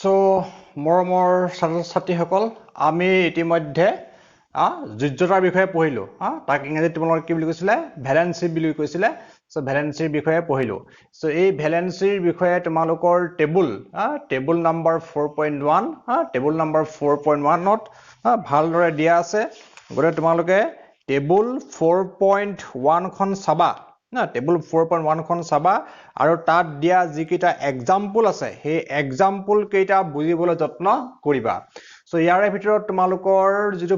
so মৰমৰ ছাত্ৰ-ছাত্ৰীসকল আমি ইতিমধ্যে যোজ্যতাৰ বিষয়ে পঢ়িলো তাক ইংৰাজীত তোমালোকৰ কি বুলি কৈছিলে ভ্যালেন্সি বুলি কৈছিলে সো ভ্যালেন্সিৰ বিষয়ে পঢ়িলো সো এই ভ্যালেন্সিৰ বিষয়ে তোমালোকৰ টেবুল নাম্বাৰ 4.1 টেবুল নাম্বাৰ 4.1 ত ভালদৰে দিয়া আছে গৰে তোমালোকে টেবুল 4.1 খন চাবা টেবুল 4.1 খন চাবা আৰু তাত দিয়া যিকিটা এক্সাম্পল আছে সেই এক্সাম্পল কেইটা বুজিবলৈ যত্ন কৰিবা সো ইয়াৰে ভিতৰত তোমালোকৰ যেটো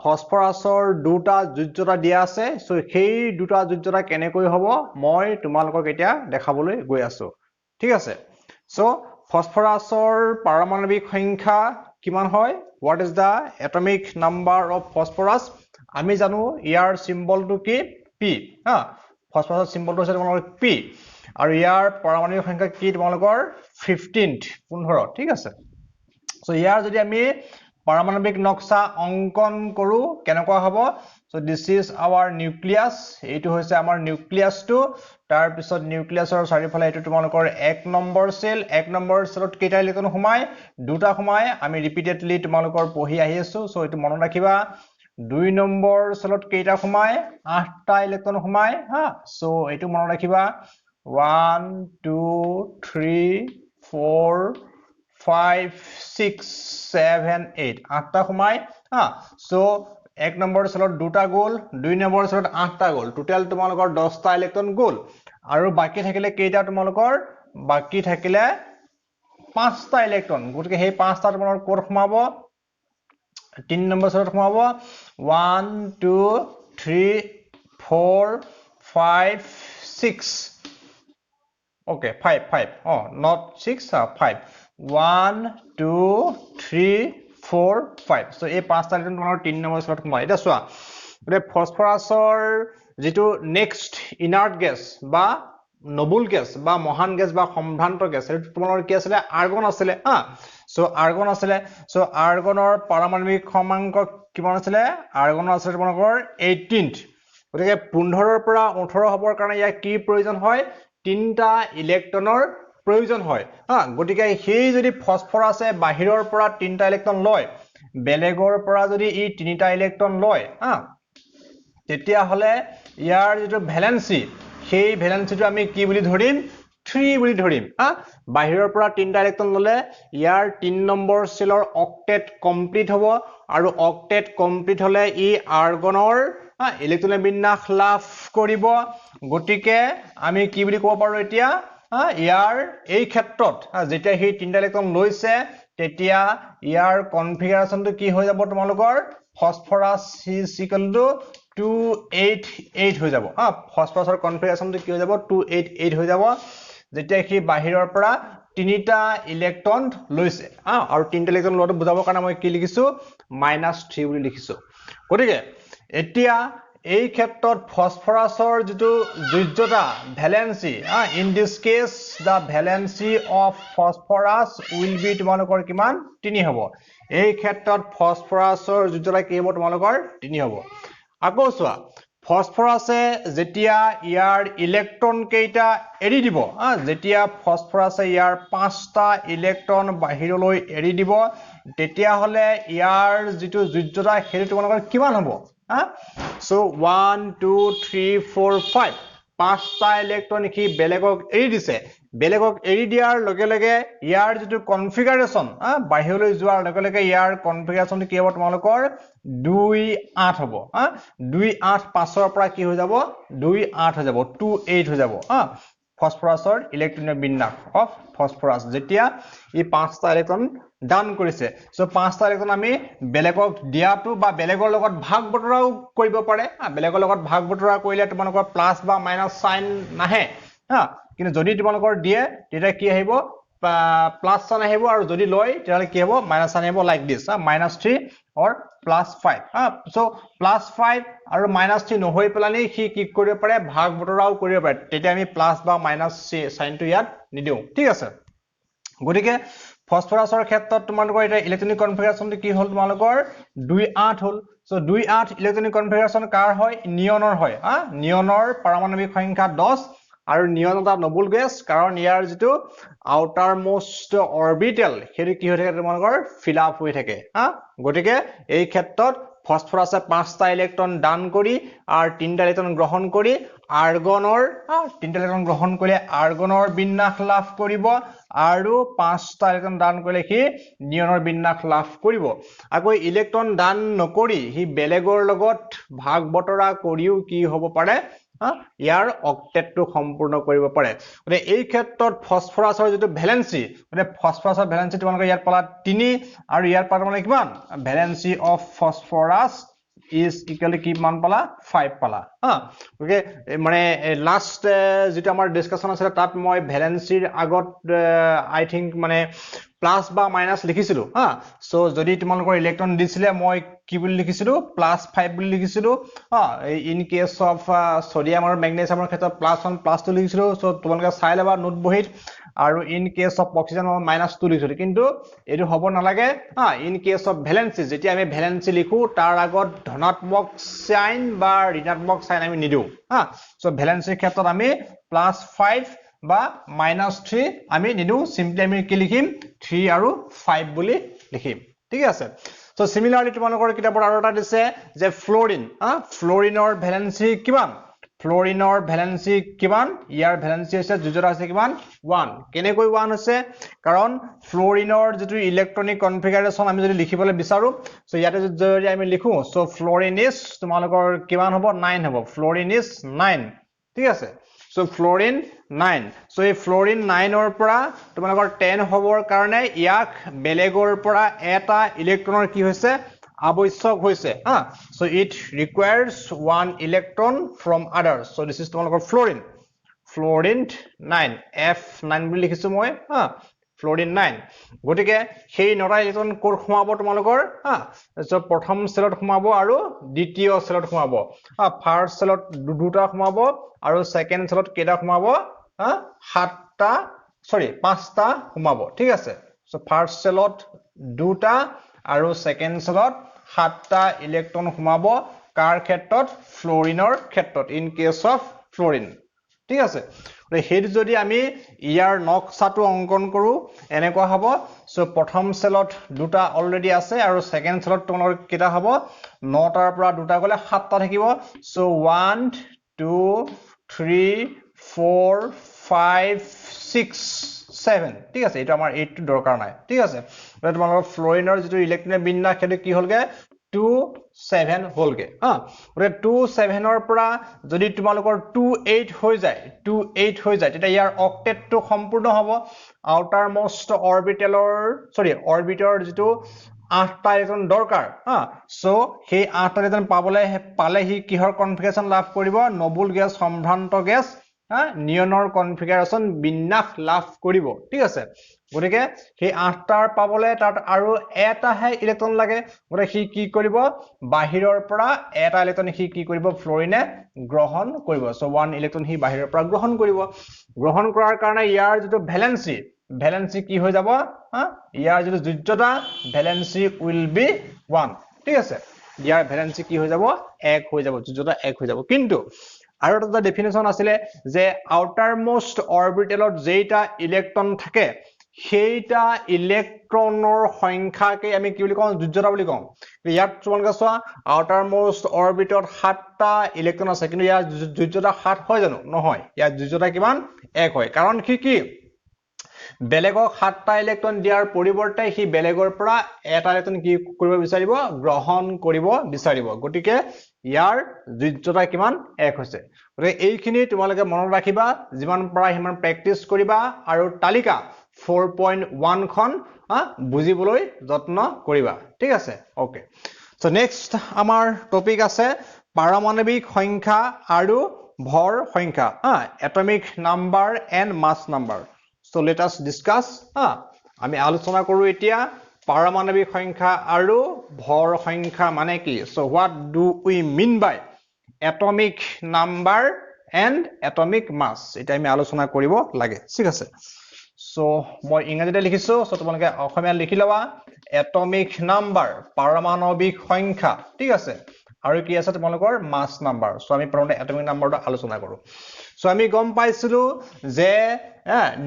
ফসফৰাছৰ দুটা যোজ্যতা দিয়া আছে সো সেই দুটা যোজ্যতা কেনেকৈ হ'ব মই তোমালোকক এতিয়া দেখাবলৈ গৈ আছো ঠিক আছে সো ফসফৰাছৰ পাৰমাণৱিক সংখ্যা কিমান হয় what is the atomic number of phosphorus আমি জানো ইয়াৰ সিম্বলটো কি p ফসফৰাছৰ সিম্বলটো হৈছে তোমালোকৰ p আৰু ইয়াৰ পাৰমাণৱিক সংখ্যা কি তোমালোকৰ 15 ঠিক আছে সো ইয়াৰ যদি আমি পাৰমাণৱিক নক্সা অঙ্কন কৰো কেনেকুৱা হ'ব so this is our nucleus এইটো হৈছে আমাৰ নিউক্লিয়াছটো তাৰ পিছত নিউক্লিয়াছৰ চাৰিফালে এইটো তোমালোকৰ এক নম্বৰ সেলত কেইটা ইলেক্ট্ৰন সোমায় দুটা সোমায় আমি ৰিপিটেডলি তোমালোকৰ পঢ়ি আহি আছো সো এইটো মনত ৰাখিবা 2 নম্বৰ সেলত কেইটা সোমায় 8টা ইলেক্ট্ৰন সোমায় সো এইটো মনত ৰাখিবা 1 2 3 4 5 6 7 8 8টা সোমায় সো এক নম্বৰ সেলত দুটা গ'ল 2 নম্বৰ সেলত 8টা গ'ল টোটাল তোমালোকৰ 10টা ইলেক্ট্ৰন গ'ল আৰু বাকি থাকিলে কেইটা তোমালোকৰ বাকি থাকিলে 5টা ইলেক্ট্ৰন গতিকে সেই 5টা তোমালোকৰ ক'ত সোমাব 3 নম্বৰ সেলত সোমাব 1 2 3 4 5 6 okay 5 not 6 5 1 2 3 4 5 so এই পাঁচটা ইলেক্ট্ৰন তোমালোকৰ 3 নম্বৰ সেলত সোমায় এটা চোৱা গৰে ফসফৰাছৰ যেটো নেক্সট ইনাৰ্ট গেছ বা নোবল গেছ বা মহান গেছ বা সম্ভ্ৰান্ত গেছ এটো তোমালোকৰ কি আছিল আৰ্গন আছিল সো আৰ্গন আছিল সো আৰ্গনৰ পাৰমাণৱিক ক্ৰমাঙ্ক কিমান আছিল আৰ্গনৰ আছিল তোমালোকৰ 18th গতিকে 15 ৰ পৰা 18 হ'বৰ কাৰণে ইয়াৰ কি প্ৰয়োজন হয় তিনটা ইলেক্ট্ৰনৰ প্ৰয়োজন হয় গতিকে সেই যদি ফসফৰাছে বাহিৰৰ পৰা তিনটা ইলেক্ট্ৰন লয় বেলেগৰ পৰা যদি ই তিনিটা ইলেক্ট্ৰন লয় তেতিয়া হলে ইয়াৰ যেটো ভ্যালেন্সি সেই ভ্যালেন্সিটো আমি কি বুলি ধৰিম 3 বুলি ধৰিম বাহিৰৰ পৰা তিনটা ইলেক্ট্ৰন ললে ইয়াৰ 3 নম্বৰ সেলৰ অক্টেট কমপ্লিট হ'ব আৰু অক্টেট কমপ্লিট হলে ই আৰ্গনৰ ইলেক্ট্ৰন বিন্যাস লাভ কৰিব গতিকে আমি কি বুলি ক'ব পাৰো এতিয়া ইয়াৰ এই ক্ষেত্ৰত যেতিয়া হি তিনটা ইলেক্ট্ৰন লৈছে তেতিয়া ইয়াৰ কনফিগাৰেশনটো কি হৈ যাব তোমালোকৰ ফসফৰাছ ইজ ইকুৱেল টু 288 হৈ যাব ফসফৰাছৰ কনফিগাৰেশনটো কি হৈ যাব 288 হৈ যাব যেতিয়া হি বাহিৰৰ পৰা তিনিটা ইলেক্ট্ৰন লৈছে আৰু তিনটা ইলেক্ট্ৰন লোৱাটো বুজাবৰ কাৰণে মই কি লিখিছো -3 বুলি লিখিছো গতিকে এতিয়া এই ক্ষেত্ৰত ফসফৰাছৰ যেটো যোজ্যতা valency in this case the valency of phosphorus will be তোমালোকৰ কিমান 3 হ'ব এই ক্ষেত্ৰত ফসফৰাছৰ যোজ্যতা কি হ'ব তোমালোকৰ 3 হ'ব আকৌ চোৱা ফসফৰাছে যেতিয়া ইয়াৰ ইলেক্ট্ৰন কেইটা এৰি দিব যেতিয়া ফসফৰাছে ইয়াৰ 5টা ইলেক্ট্ৰন বাহিৰলৈ এৰি দিব তেতিয়া হলে ইয়াৰ যেটো যোজ্যতা হেতু তোমালোকৰ কিমান হ'ব so 1 2 3 4 5 পাঁচটা ইলেক্ট্ৰন কি বেলেগক এৰি দিছে বেলেগক এৰি দিয়াৰ লগে লগে ইয়াৰ যেটো কনফিগাৰেশন বাহিৰলৈ যোৱাৰ লগে লগে ইয়াৰ কনফিগাৰেশনটো কি হ'ব তোমালোকৰ 28 হ'ব 28 5ৰ পৰা কি হৈ যাব 28 হৈ যাব 28 হৈ যাব ফসফৰাছৰ ইলেক্ট্ৰনৰ বিন্যাস অফ ফসফৰাছ যেতিয়া ই 5টা ইলেক্ট্ৰন দান কৰিছে সো 5টা ইলেক্ট্ৰন আমি বেলেগক দিয়াটো বা বেলেগৰ লগত ভাগ বতৰাও কৰিব পাৰে বেলেগৰ লগত ভাগ বতৰা কৰিলে তোমালোকৰ প্লাস বা মাইনাস সাইন নাহে কিন্তু যদি তোমালোকৰ দিয়ে তেতিয়া কি আহিব প্লাস সাইন আহিব আৰু যদি লয় তেতিয়া কি হ'ব মাইনাস সাইন আহিব লাইক দিস -3 or +5 so +5 আৰু -3 নহৈ পেলানি কি কৰিব পাৰে ভাগ বতৰাও কৰিব পাৰে তেতিয়া আমি প্লাস বা মাইনাস সাইনটো ইয়াত নিদিও ঠিক আছে গতিকে ফসফৰাছৰ ক্ষেত্ৰত তোমালোকৰ এটা ইলেক্ট্ৰনিক কনফিগাৰেশনটো কি হ'ল তোমালোকৰ 28 হ'ল সো 28 ইলেক্ট্ৰনিক কনফিগাৰেশন কাৰ হয় নিয়নৰ হয় নিয়নৰ পাৰমাণৱিক সংখ্যা 10 আৰু নিয়ন এটা নবুল গেছ কাৰণ ইয়াৰ যেটো আউটাৰ মোস্ট অৰবিটেল হেৰি কি হৈ থাকে তোমালোকৰ ফিল আপ হৈ থাকে হা গটিকে এই ক্ষেত্ৰত ফসফৰাছে 5টা ইলেক্ট্ৰন দান কৰি আৰু 3টা ইলেক্ট্ৰন গ্ৰহণ কৰি আৰ্গনৰ 3টা ইলেক্ট্ৰন গ্ৰহণ কৰিলে আৰ্গনৰ বিন্যাস লাভ কৰিব আৰু 5টা ইলেক্ট্ৰন দান কৰিলে কি নিয়নৰ বিন্যাস লাভ কৰিব আকৌ ইলেক্ট্ৰন দান নকৰি হি বেলেগৰ লগত ভাগ বতৰা কৰিও কি হ'ব পাৰে ইয়াৰ অক্টেটটো সম্পূৰ্ণ কৰিব পাৰে মানে এই ক্ষেত্ৰত ফসফৰাছৰ যেটো ভ্যালেন্সি মানে ফসফৰাছৰ ভ্যালেন্সি তোমালোকে ইয়াত পালা 3 আৰু ইয়াৰ পালা মানে কিমান valency of phosphorus is equal to কি মান পালা 5 পালা ওকে মানে লাস্ট যেটো আমাৰ ডিসকাশন আছিল তাত মই ভ্যালেন্সিৰ আগত আই থিংক মানে প্লাস বা মাইনাস লিখিছিলো সো যদি তোমালোকৰ ইলেক্ট্ৰন দিছিলে মই কি বুলি লিখিছিলো +5 বুলি লিখিছিলো ইন কেস অফ সোডিয়াম আৰু ম্যাগনেছিয়ামৰ ক্ষেত্ৰত +1 +2 লিখিছিলো সো তোমালোকে চাই লবা নোট বহিত আৰু ইন কেস অফ অক্সিজেন -2 লিখিছিলো কিন্তু এটো হ'ব নালাগে ইন কেস অফ ভ্যালেন্সি যেতিয়া আমি ভ্যালেন্সি লিখো তাৰ আগত ধনাত্মক সাইন বা ঋণাত্মক সাইন আমি নিদিও সো ভ্যালেন্সিৰ ক্ষেত্ৰত আমি +5 বা -3 আমি নিদিও সিম্পলি আমি কি লিখিম 3 আৰু 5 বুলি লিখিম ঠিক আছে সো সিমিলাৰলি তোমালোকৰ কিতাপৰ আৰু এটা দিছে যে ফ্লোৰিন ফ্লোৰিনৰ ভ্যালেন্সি কিমান ফ্লোৰিনৰ ভ্যালেন্সি কিমান ইয়াৰ ভ্যালেন্সি হৈছে যুজৰা আছে কিমান 1 কেনেকৈ 1 হৈছে কাৰণ ফ্লোৰিনৰ যেটো ইলেক্ট্ৰনিক কনফিগাৰেশন আমি যদি লিখিবলৈ বিচাৰো সো ইয়াতে যদি আমি লিখো সো ফ্লোৰিন ইজ তোমালোকৰ কিমান হ'ব 9 হ'ব ফ্লোৰিন ইজ 9 ঠিক আছে সো ফ্লোৰিন 9 সো এই ফ্লোৰিন 9 ৰ পৰা তোমালোকৰ 10 হ'বৰ কাৰণে ইয়াক বেলেগৰ পৰা এটা ইলেক্ট্ৰনৰ কি হৈছে আৱশ্যক হৈছে so it requires one electron from others so this is তোমালোকৰ fluorine 9 f9 বুলি লিখিছো মই fluorine 9 গটিকে সেই নটা ইলেক্ট্ৰন কোৰ খুমাব তোমালোকৰ so প্ৰথম সেলত খুমাব আৰু দ্বিতীয় সেলত খুমাব ফাৰ্স্ট সেলত দুটা খুমাব আৰু সেকেন্ড সেলত কেটা খুমাব 5টা খুমাব ঠিক আছে so ফাৰ্স্ট সেলত দুটা আৰু সেকেন্ড সেলত 7টা ইলেক্ট্ৰন খুমাব কাৰ ক্ষেত্ৰত ফ্লোৰিনৰ ক্ষেত্ৰত ইন কেস অফ ফ্লোৰিন ঠিক আছে হেৰি যদি আমি ইয়াৰ নকশাটো অঙ্কন কৰো এনেকুৱা হ'ব সো প্ৰথম সেলত দুটা অলৰেডি আছে আৰু সেকেন্ড সেলত তোমালোকৰ কেটা হ'ব 9টাৰ পৰা দুটা গলে 7টা থাকিব সো 1 2 3 4 5 6 7 ঠিক আছে এটা আমাৰ 8 টো দৰকাৰ নাই ঠিক আছে তোমালোকৰ ফ্লোৰিনৰ যেটো ইলেক্ট্ৰন বিন্যাস সেইটো কি হলগে 2 7 হলগে ওৰে 2 7 ৰ পৰা যদি তোমালোকৰ 2 8 হৈ যায় তেতিয়া ইয়াৰ অক্টেটটো সম্পূৰ্ণ হ'ব আউটাৰ মোস্ট অৰবিটৰ যেটো 8টা ইলেক্ট্ৰন দৰকাৰ সো সেই 8টা ইলেক্ট্ৰন পালে হি কিহৰ কনফিগাৰেশন লাভ কৰিব নবুল গেছ সম্ভ্ৰান্ত গেছ নিয়নৰ কনফিগাৰেশন বিন্যাস লাভ কৰিব ঠিক আছে গটিকে সেই 8টাৰ পাবলে তাত আৰু এটাহে ইলেক্ট্ৰন লাগে গটে হি কি কৰিব বাহিৰৰ পৰা এটা ইলেক্ট্ৰন হি কি কৰিব ফ্লোৰিনে গ্ৰহণ কৰিব সো 1 ইলেক্ট্ৰন হি বাহিৰৰ পৰা গ্ৰহণ কৰিব গ্ৰহণ কৰাৰ কাৰণে ইয়াৰ যেটো ভ্যালেন্সি কি হৈ যাব ইয়াৰ যেটো যুজ্যতা ভ্যালেন্সি উইল বি 1 ঠিক আছে ইয়াৰ ভ্যালেন্সি কি হৈ যাব 1 হৈ যাব যুজ্যতা 1 হৈ যাব কিন্তু আৰু এটা ডেফিনেশন আছিল যে আউটাৰ মোস্ট অৰবিটেলত যেটা ইলেক্ট্ৰন থাকে সেইটা ইলেক্ট্ৰনৰ সংখ্যাকে আমি কি বুলি কওঁ যুজ্যতা বুলি কওঁ ইয়াত তোমালোকে চোৱা আউটাৰ মোস্ট অৰবিটত 7টা ইলেক্ট্ৰন আছে কিন্তু ইয়াৰ যুজ্যতা 7 হয় জানো নহয় ইয়াৰ যুজ্যতা কিমান 1 হয় কাৰণ কি বেলেগক 7টা ইলেক্ট্ৰন দিয়াৰ পৰিৱৰ্তে হি বেলেগৰ পৰা এটা ইলেক্ট্ৰন কি কৰিব বিচাৰিব গ্ৰহণ কৰিব বিচাৰিব গটিকে ইয়াৰ যুজ্যতা কিমান 1 হৈছে গতিকে এইখিনি তোমালোকে মনত ৰাখিবা যিমান পৰা হিমান প্ৰেক্টিস কৰিবা আৰু তালিকা 4.1 খন বুজিবলৈ যত্ন কৰিবা ঠিক আছে ওকে সো নেক্সট আমাৰ টপিক আছে পাৰমাণৱিক সংখ্যা আৰু ভৰ সংখ্যা atomic number and mass number So let us discuss আমি আলোচনা কৰো এতিয়া পাৰমাণৱিক সংখ্যা আৰু ভৰ সংখ্যা মানে কি so what do we mean by atomic number and atomic mass এটা আমি আলোচনা কৰিব লাগে ঠিক আছে so মই ইংৰাজীতে লিখিছো so তোমালোকে অসমীয়া লিখি লবা atomic number পাৰমাণৱিক সংখ্যা ঠিক আছে আৰু কি আছে তোমালোকৰ মাছ নাম্বাৰ সো আমি প্ৰথমতে এটমিক নাম্বাৰটো আলোচনা কৰো সো আমি গম পাইছিলো যে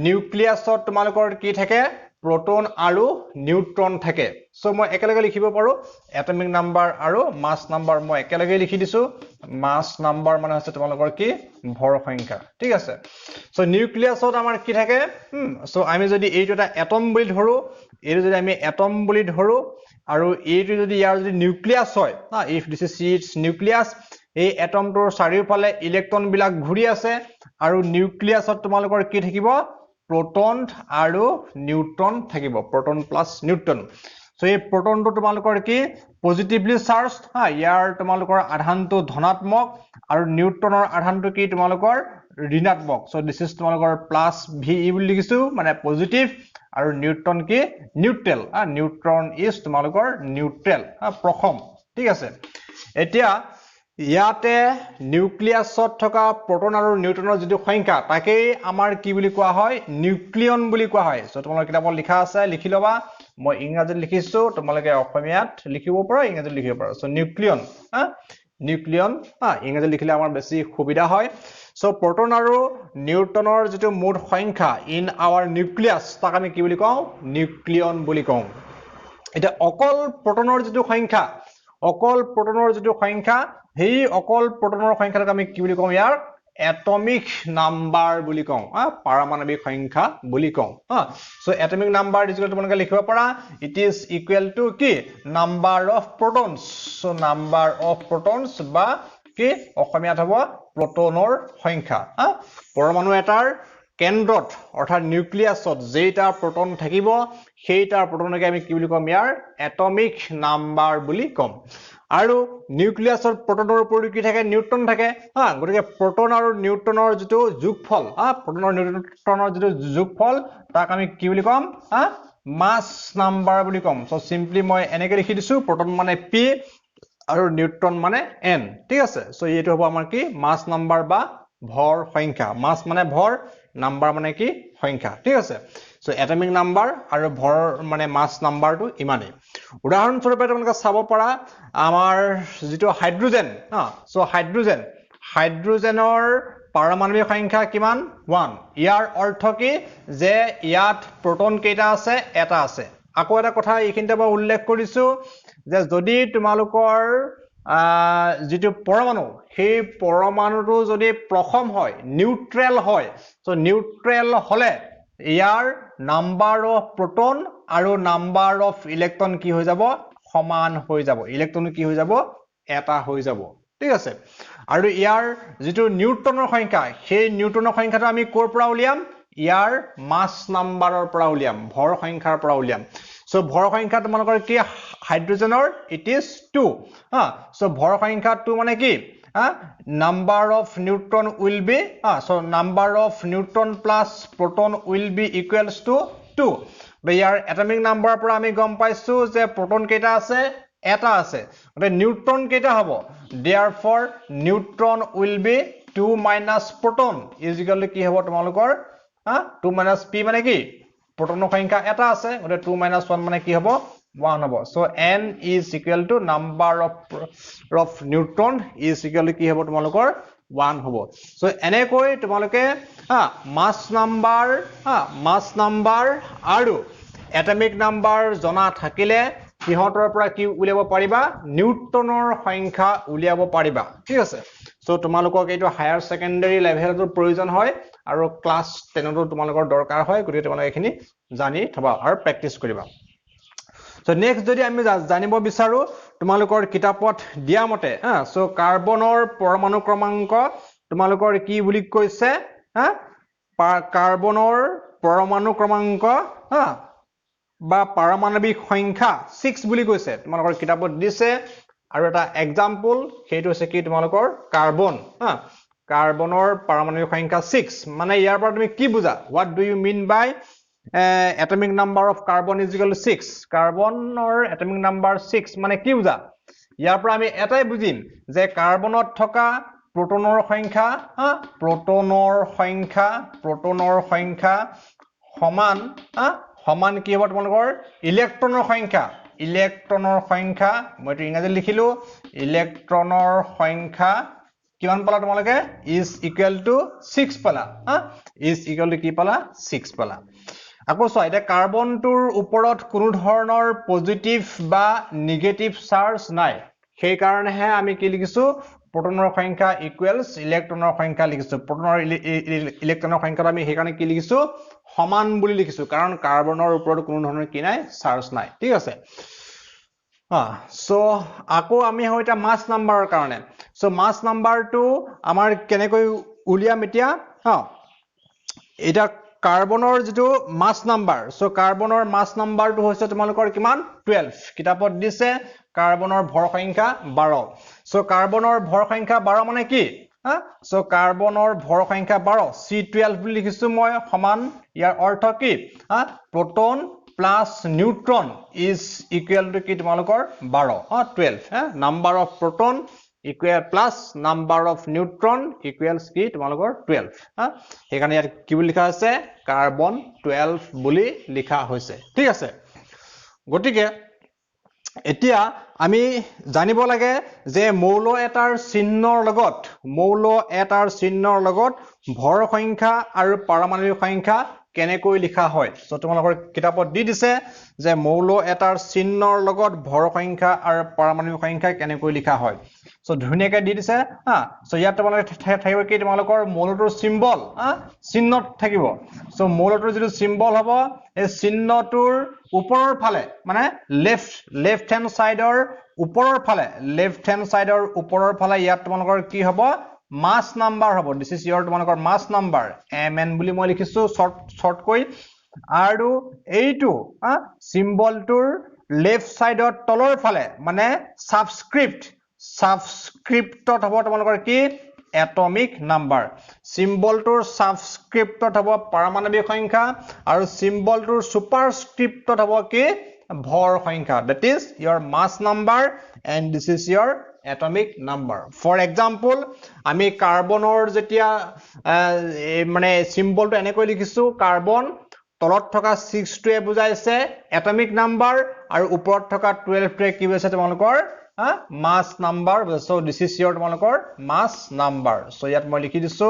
নিউক্লিয়াছত তোমালোকৰ কি থাকে proton আৰু neutron থাকে সো মই একেলগে লিখিব পাৰো atomic number আৰু mass number মই একেলগে লিখি দিছো mass number মানে আছে তোমালোকৰ কি ভৰ সংখ্যা ঠিক আছে সো নিউক্লিয়াছত আমাৰ কি থাকে সো আমি যদি এইটো এটা এটম বুলি ধৰো এইটো যদি আমি এটম বুলি ধৰো আৰু এইটো যদি ইয়াৰ যদি নিউক্লিয়াছ হয় if this is its nucleus এই এটমটোৰ চাৰিওফালে ইলেক্ট্ৰন বিলাক ঘূৰি আছে আৰু নিউক্লিয়াছত তোমালোকৰ কি থাকিব proton আৰু neutron থাকিব proton plus neutron so এই protonটো তোমালোকৰ কি positively charged ইয়াৰ তোমালোকৰ আধানটো ধনাত্মক আৰু নিউট্ৰনৰ আধানটো কি তোমালোকৰ ঋণাত্মক so this is তোমালোকৰ plus ve বুলি লিখিছো মানে positive আৰু নিউট্ৰন কি neutral neutron is তোমালোকৰ neutral প্ৰথম ঠিক আছে এতিয়া ইয়াতে নিউক্লিয়াছত থকা proton আৰু নিউট্ৰনৰ যিটো সংখ্যা তাকে আমাৰ কি বুলি কোৱা হয় নিউক্লিয়ন বুলি কোৱা হয় সো তোমালোকৰ কিতাপত লিখা আছে লিখি লবা মই ইংৰাজীত লিখিছো তোমালোকে অসমীয়াত লিখিব পাৰা ইংৰাজীত লিখিব পাৰা সো নিউক্লিয়ন নিউক্লিয়ন ইংৰাজীত লিখিলে আমাৰ বেছি সুবিধা হয় সো proton আৰু নিউট্ৰনৰ যিটো মুঠ সংখ্যা ইন আৱাৰ নিউক্লিয়াছ তাক আমি কি বুলি কওঁ নিউক্লিয়ন বুলি কওঁ এটা অকল protonৰ যিটো সংখ্যা অকল protonৰ যিটো সংখ্যা হেই অকল protonৰ সংখ্যাক আমি কি বুলি কওঁ ইয়াৰ atomic number বুলি কওঁ পাৰমাণবিক সংখ্যা বুলি কওঁ so atomic number দিছিলে তোমালোকে লিখিব পাৰা it is equal to কি number of protons so number of protons বা কি অসমীয়াত হ'ব protonৰ সংখ্যা পৰমাণু এটাৰ কেন্দ্ৰত অৰ্থাৎ নিউক্লিয়াছত যেটা proton থাকিব সেইটা protonকে আমি কি বুলি কম ইয়াৰ atomic number বুলি কম আৰু নিউক্লিয়াছৰ protonৰ ওপৰত কি থাকে নিউট্ৰন থাকে গতিকে proton আৰু নিউট্ৰনৰ যিটো যোগফল proton আৰু নিউট্ৰনৰ যিটো যোগফল তাক আমি কি বুলি কম মাস নাম্বাৰ বুলি কম সো সিম্পলি মই এনেকৈ লিখি দিছো proton মানে p আৰু নিউট্ৰন মানে n ঠিক আছে সো এইটো হ'ব আমাৰ কি মাস নাম্বাৰ বা ভৰ সংখ্যা মাস মানে ভৰ নাম্বাৰ মানে কি সংখ্যা ঠিক আছে সো এটমিক নাম্বাৰ আৰু ভৰ মানে মাস নাম্বাৰটো ইমানেই উদাহৰণ স্বৰূপে তোমালোকে চাব পাৰা আমাৰ যেটো হাইড্ৰোজেন সো হাইড্ৰোজেনৰ পাৰমাণবিক সংখ্যা কিমান 1 ইয়াৰ অৰ্থ কি যে ইয়াত proton কেইটা আছে এটা আছে আকৌ এটা কথা এইখিনিতে মই উল্লেখ কৰিছো যে যদি তোমালোকৰ যেটো পৰমাণু সেই পৰমাণুটো যদি প্ৰথম হয় নিউট্ৰেল হয় সো নিউট্ৰেল হলে ইয়াৰ নাম্বাৰ অফ proton আৰু নাম্বাৰ অফ ইলেক্ট্ৰন কি হৈ যাব সমান হৈ যাব ইলেক্ট্ৰন কি হৈ যাব এটা হৈ যাব ঠিক আছে আৰু ইয়াৰ যেটো নিউট্ৰনৰ সংখ্যা সেই নিউট্ৰনৰ সংখ্যাটো আমি কৰ পৰা উলিয়াম ইয়াৰ মাস নাম্বাৰৰ পৰা উলিয়াম ভৰ সংখ্যাৰ পৰা উলিয়াম সো ভৰ সংখ্যা তোমালোকৰ কি হাইড্ৰোজেনৰ it is 2 সো ভৰ সংখ্যা 2 মানে কি number of neutron will be so number of neutron plus proton will be equals to 2 year atomic number পৰা আমি গম পাইছো যে proton কেইটা আছে এটা আছে মানে নিউট্ৰন কেইটা হ'ব therefore neutron will be 2 minus proton is equal to কি হ'ব তোমালোকৰ 2 minus p মানে কি protonৰ সংখ্যা এটা আছে গতে 2 minus 1 মানে কি হ'ব 1 হ'ব so n is equal to number of neutron is equal to কি হ'ব তোমালোকৰ 1 হ'ব so এনেকৈ তোমালোকে মাস নাম্বাৰ আৰু এটমিক নাম্বাৰ জনা থাকিলে কিহতৰ পৰা কি উলিয়াব পাৰিবা নিউট্ৰনৰ সংখ্যা উলিয়াব পাৰিবা ঠিক আছে সো তোমালোকক এইটো হায়াৰ সেকেন্ডাৰী লেভেলৰ প্ৰয়োজন হয় আৰু ক্লাস 10 ৰ তোমালোকৰ দৰকাৰ হয় গতিকে তোমালোকে এখিনি জানি থবা আৰু প্ৰেক্টিস কৰিবা সো নেক্সট যদি আমি জানিব বিচাৰো তোমালোকৰ কিতাপত দিয়া মতে সো কাৰ্বনৰ পৰমাণু ক্ৰমাংক তোমালোকৰ কি বুলি কৈছে কাৰ্বনৰ পৰমাণু ক্ৰমাংক বা পাৰমাণবিক সংখ্যা 6 বুলি কৈছে তোমালোকৰ কিতাপত দিছে আৰু এটা एग्जांपल সেইটো হৈছে কি তোমালোকৰ কাৰ্বন কাৰ্বনৰ পাৰমাণবিক সংখ্যা 6 মানে ইয়াৰ পৰা তুমি কি বুজা what do you mean by atomic number of carbon is equal to 6 কাৰ্বনৰ atomic number 6 মানে কি বুজা ইয়াৰ পৰা আমি এটাই বুজিম যে কাৰ্বনত থকা protonৰ সংখ্যা সমান সমান কি হ'ব তোমালোকৰ ইলেক্ট্ৰনৰ সংখ্যা মই ইংৰাজীত লিখিলো ইলেক্ট্ৰনৰ সংখ্যা কিমান পালা তোমালোকে is equal to 6 পালা is equal to কি পালা 6 পালা আকৌ চোৱা এটা কাৰ্বনটোৰ ওপৰত কোনো ধৰণৰ পজিটিভ বা নেগেটিভ চাৰ্জ নাই সেই কাৰণেহে আমি কি লিখিছো প্ৰটনৰ সংখ্যা ইকুৱেলছ ইলেক্ট্ৰনৰ সংখ্যা লিখিছো প্ৰটনৰ ইলেক্ট্ৰনৰ সংখ্যাটো আমি সেই কাৰণে কি লিখিছো সমান বুলি লিখিছো কাৰণ কাৰ্বনৰ ওপৰত কোনো ধৰণৰ কি নাই চাৰ্জ নাই ঠিক আছে সো আকৌ আমি হয়টা মাস নাম্বাৰৰ কাৰণে সো মাস নাম্বাৰটো আমাৰ কেনেকৈ উলিয়াম এতিয়া এটা কাৰ্বনৰ যেটো মাস নাম্বাৰ সো কাৰ্বনৰ মাস নাম্বাৰটো হৈছে তোমালোকৰ কিমান 12 কিতাপত দিছে কাৰ্বনৰ ভৰ সংখ্যা 12 সো কাৰ্বনৰ ভৰ সংখ্যা 12 মানে কি সো কাৰ্বনৰ ভৰ সংখ্যা 12 C12 বুলি লিখিছো মই সমান ইয়াৰ অৰ্থ কি proton plus neutron is equal to কি তোমালোকৰ 12 12 number of proton equal plus number of neutron equals কি তোমালোকৰ 12 সেইকাৰণে ইয়াত কি বুলি লিখা আছে কাৰ্বন 12 বুলি লিখা হৈছে ঠিক আছে গটিকে এতিয়া আমি জানিব লাগে যে মৌল এটাৰ চিহ্নৰ লগত ভৰ সংখ্যা আৰু পাৰমাণবিক সংখ্যা কেনেকৈ লিখা হয় সো তোমালোকৰ কিতাপত দি দিছে যে মৌল এটাৰ চিহ্নৰ লগত ভৰ সংখ্যা আৰু পাৰমাণবিক সংখ্যা কেনেকৈ লিখা হয় সো ধুনিয়াকৈ দি দিছে সো ইয়াত তোমালোকে থাকিব কি তোমালোকৰ মৌলটোৰ সিম্বল চিহ্নত থাকিব সো মৌলটোৰ যেটো সিম্বল হ'ব এই চিহ্নটোৰ ওপৰৰ ফালে মানে লেফট হ্যান্ড সাইডৰ ওপৰৰ ফালে ইয়াত তোমালোকৰ কি হ'ব মাস নাম্বাৰ হ'ব দিস ইজ ইয়োৰ তোমালোকৰ মাস নাম্বাৰ mn বুলি মই লিখিছো শৰ্ট কৈ আৰু এইটো সিম্বলটোৰ লেফট সাইডৰ তলৰ ফালে মানে সাবস্ক্ৰিপ্টত হ'ব তোমালোকৰ কি এটমিক নাম্বাৰ সিম্বলটোৰ সাবস্ক্ৰিপ্টত হ'ব পাৰমাণবিক সংখ্যা আৰু সিম্বলটোৰ সুপাৰস্ক্ৰিপ্টত হ'ব কি ভৰ সংখ্যা that is your mass number and this is your atomic number for example আমি কাৰ্বনৰ যেতিয়া মানে সিম্বলটো এনেকৈ লিখিছো কাৰ্বন তলত থকা 6 টোৱে বুজাইছে এটমিক নাম্বাৰ আৰু ওপৰত থকা 12 টোৱে কি বুজাইছে তোমালোকৰ mass number so this is your তোমালোকৰ mass number so ইয়াত মই লিখি দিছো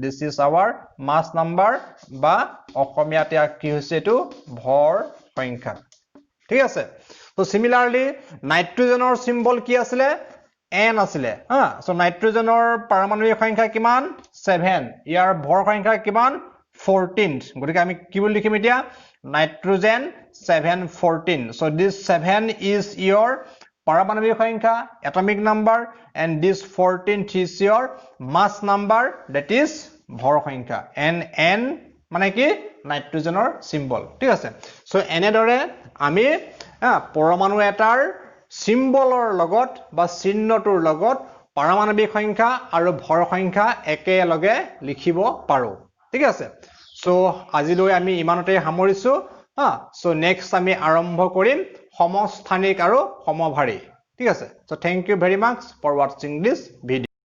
this is our mass number বা অসমীয়াতে কি হৈছে এটো ভৰ সংখ্যা ঠিক আছে তো সিমিলাৰলি নাইট্ৰজেনৰ সিম্বল কি আছিল n আছিলে সো নাইট্ৰজেনৰ পাৰমাণবিক সংখ্যা কিমান 7 ইয়াৰ ভৰ সংখ্যা কিমান 14 গতিকে আমি কি বুলি লিখিম এতিয়া nitrogen 714 so this 7 is your পাৰমাণবিক সংখ্যা atomic number and this 14 is your mass number that is ভৰ সংখ্যা n মানে কি নাইট্ৰজেনৰ সিম্বল ঠিক আছে সো এনেদৰে আমি পৰমাণু এটাৰ সিম্বলৰ লগত বা চিহ্নটোৰ লগত পাৰমাণবিক সংখ্যা আৰু ভৰ সংখ্যা একেলগে লিখিব পাৰো ঠিক আছে সো আজিলৈ আমি ইমানতে সামৰিছো সো নেক্সট আমি আৰম্ভ কৰিম সমস্থানিক আৰু সমভাৰী ঠিক আছে so thank you very much for watching this video